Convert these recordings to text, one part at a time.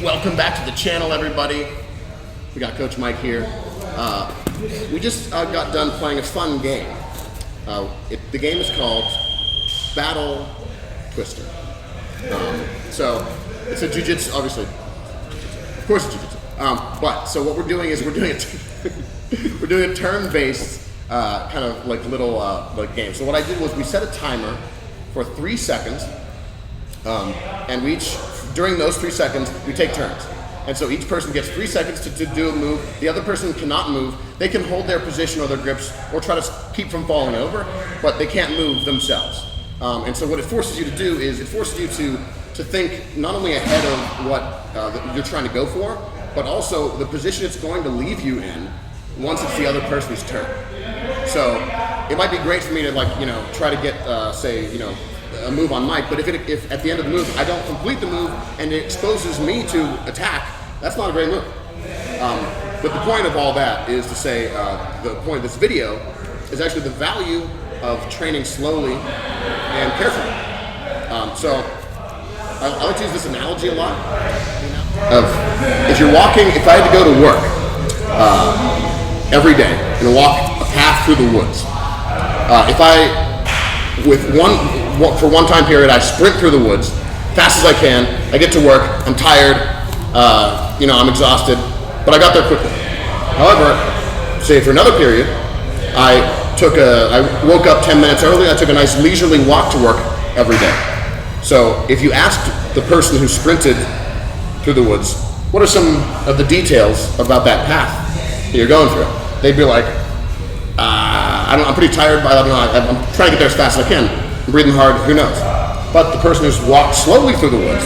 Welcome back to the channel, everybody. We got Coach Mike here. We just got done playing a fun game. The game is called Battle Twister. So it's a Jiujitsu, obviously. Of course it's Jiujitsu. But so what we're doing is we're doing a turn-based kind of like little like game. So what I did was we set a timer for 3 seconds, and during those 3 seconds we take turns. And so each person gets 3 seconds to do a move. The other person cannot move. They can hold their position or their grips or try to keep from falling over, but they can't move themselves. And so what it forces you to do is it forces you to think not only ahead of what you're trying to go for, but also the position it's going to leave you in once it's the other person's turn. So it might be great for me to try to get say a move on Mike, but if at the end of the move I don't complete the move and it exposes me to attack, that's not a great move. But the point of all that is to say the point of this video is actually the value of training slowly and carefully. So I like to use this analogy a lot. Of if you're walking, if I had to go to work every day and walk a path through the woods, for one time period I sprint through the woods fast as I can, I get to work, I'm tired, I'm exhausted, but I got there quickly. However, say for another period, I woke up 10 minutes early, I took a nice leisurely walk to work every day. So if you asked the person who sprinted through the woods, what are some of the details about that path that you're going through? They'd be like, I'm pretty tired, but I'm trying to get there as fast as I can. I'm breathing hard, who knows? But the person who's walked slowly through the woods,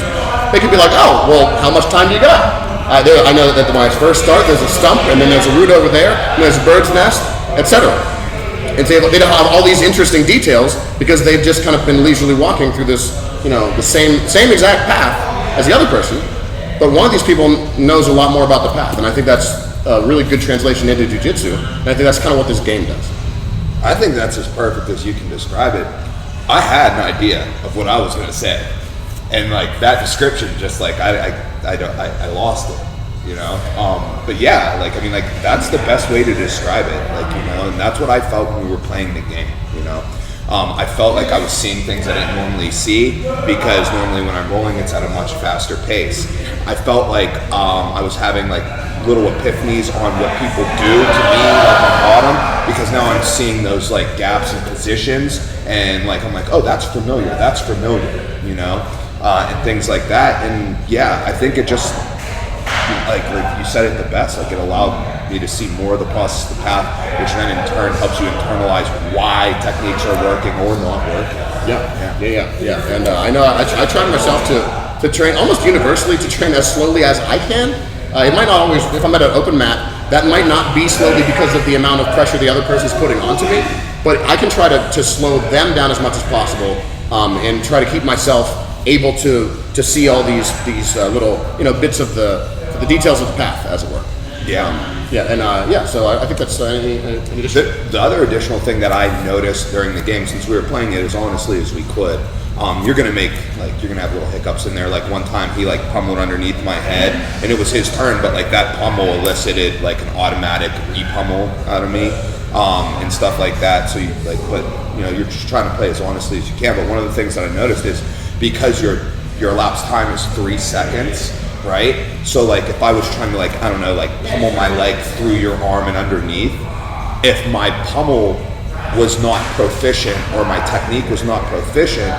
they could be like, oh, well, how much time do you got? I know that when I first start, there's a stump, and then there's a root over there, and there's a bird's nest, etc. And so they don't have all these interesting details because they've just kind of been leisurely walking through this, the same exact path as the other person. But one of these people knows a lot more about the path, and I think that's a really good translation into Jiu-Jitsu, and I think that's kind of what this game does. I think that's as perfect as you can describe it. I had an idea of what I was going to say, and that description, just I lost it, But yeah, that's the best way to describe it, and that's what I felt when we were playing the game, I felt like I was seeing things I didn't normally see because normally when I'm rolling, it's at a much faster pace. I felt like I was having little epiphanies on what people do to me on bottom, because now I'm seeing those gaps in positions, and I'm like, oh, that's familiar, and things like that. And yeah, I think it just like you said it the best, it allowed me to see more of the process, the path, which then in turn helps you internalize why techniques are working or not working. Yeah. And I know I try myself to train almost universally, to train as slowly as I can. It might not always, if I'm at an open mat, that might not be slowly because of the amount of pressure the other person's putting onto me, but I can try to slow them down as much as possible, and try to keep myself able to see all these little bits of the details of the path, as it were. So I think that's any addition. The other additional thing that I noticed during the game, since we were playing it as honestly as we could, you're gonna have little hiccups in there. One time he pummeled underneath my head, and it was his turn, but that pummel elicited an automatic re-pummel out of me, and stuff like that. So you you're just trying to play as honestly as you can. But one of the things that I noticed is because your elapsed time is 3 seconds, right? So if I was trying to pummel my leg through your arm and underneath, if my pummel was not proficient or my technique was not proficient,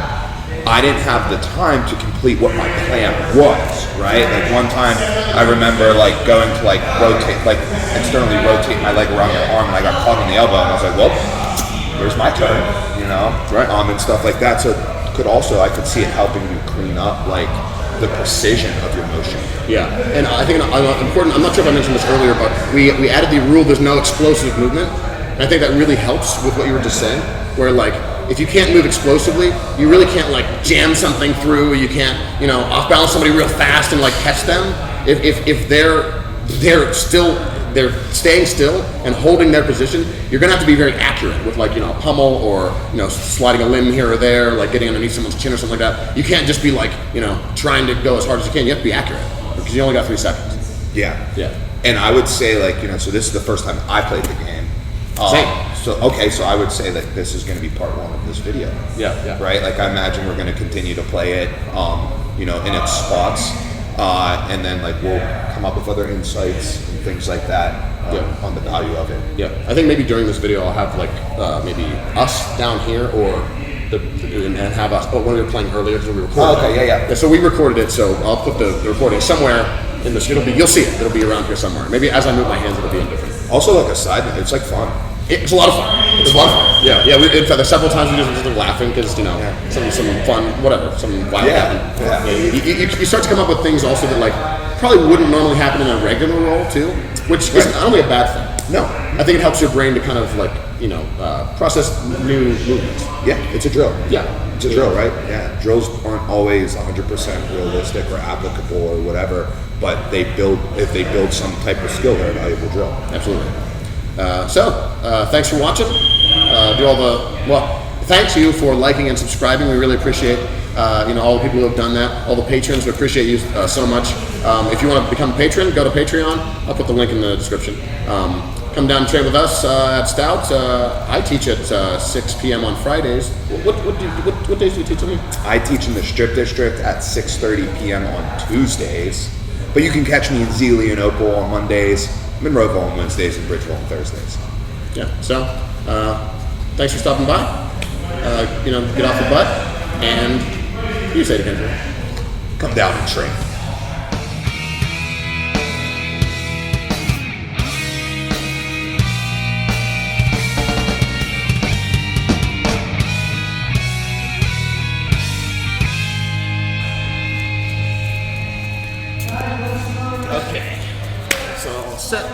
I didn't have the time to complete what my plan was, right? One time I remember going to rotate, externally rotate my leg around your arm, and I got caught on the elbow, and I was like, well, there's my turn, right? And stuff like that. So I could see it helping you clean up the precision of your motion. Yeah, and I think important, I'm not sure if I mentioned this earlier, but we added the rule, there's no explosive movement. And I think that really helps with what you were just saying, where if you can't move explosively, you really can't jam something through, or you can't, off balance somebody real fast and catch them. If they're staying still and holding their position, you're gonna have to be very accurate with a pummel or sliding a limb here or there, getting underneath someone's chin or something like that. You can't just be trying to go as hard as you can. You have to be accurate, because because you only got 3 seconds. Yeah. Yeah. And I would say, like, so this is the first time I played the game. Same. So I would say that this is going to be part 1 of this video. Yeah. Right? Like, I imagine we're going to continue to play it, in its spots. And then, like, we'll come up with other insights and things like that on the value of it. Yeah. I think maybe during this video I'll have, like, maybe us down here and have us, when we were playing earlier, because we recorded okay, yeah. So we recorded it, so I'll put the recording somewhere in this, you'll see it. It'll be around here somewhere. Maybe as I move my hands, it'll be indifferent. Also, like a side note, it's like fun. It's a lot of fun. It's a lot of fun. Yeah. In fact, there's several times we just laughing because some fun, whatever, some wild happened. Yeah. You start to come up with things also that like probably wouldn't normally happen in a regular role too, which is not only a bad thing. No, I think it helps your brain to kind of like process new movements. Yeah, it's a drill. Yeah, it's a drill, right? Yeah, drills aren't always 100% realistic or applicable or whatever, but if they build some type of skill, they're a valuable drill. Absolutely. Thanks for watching. Thanks you for liking and subscribing. We really appreciate all the people who have done that. All the patrons, we appreciate you so much. If you want to become a patron, go to Patreon. I'll put the link in the description. Come down and train with us at Stout. I teach at 6 p.m. on Fridays. What days do you teach with me? I teach in the Strip District at 6:30 p.m. on Tuesdays, but you can catch me in Zealy and Opal on Mondays, Monroeville on Wednesdays, and Bridgeville on Thursdays. Yeah. So, thanks for stopping by. Get off your butt, and you say it again. Come down and train. Okay, so set.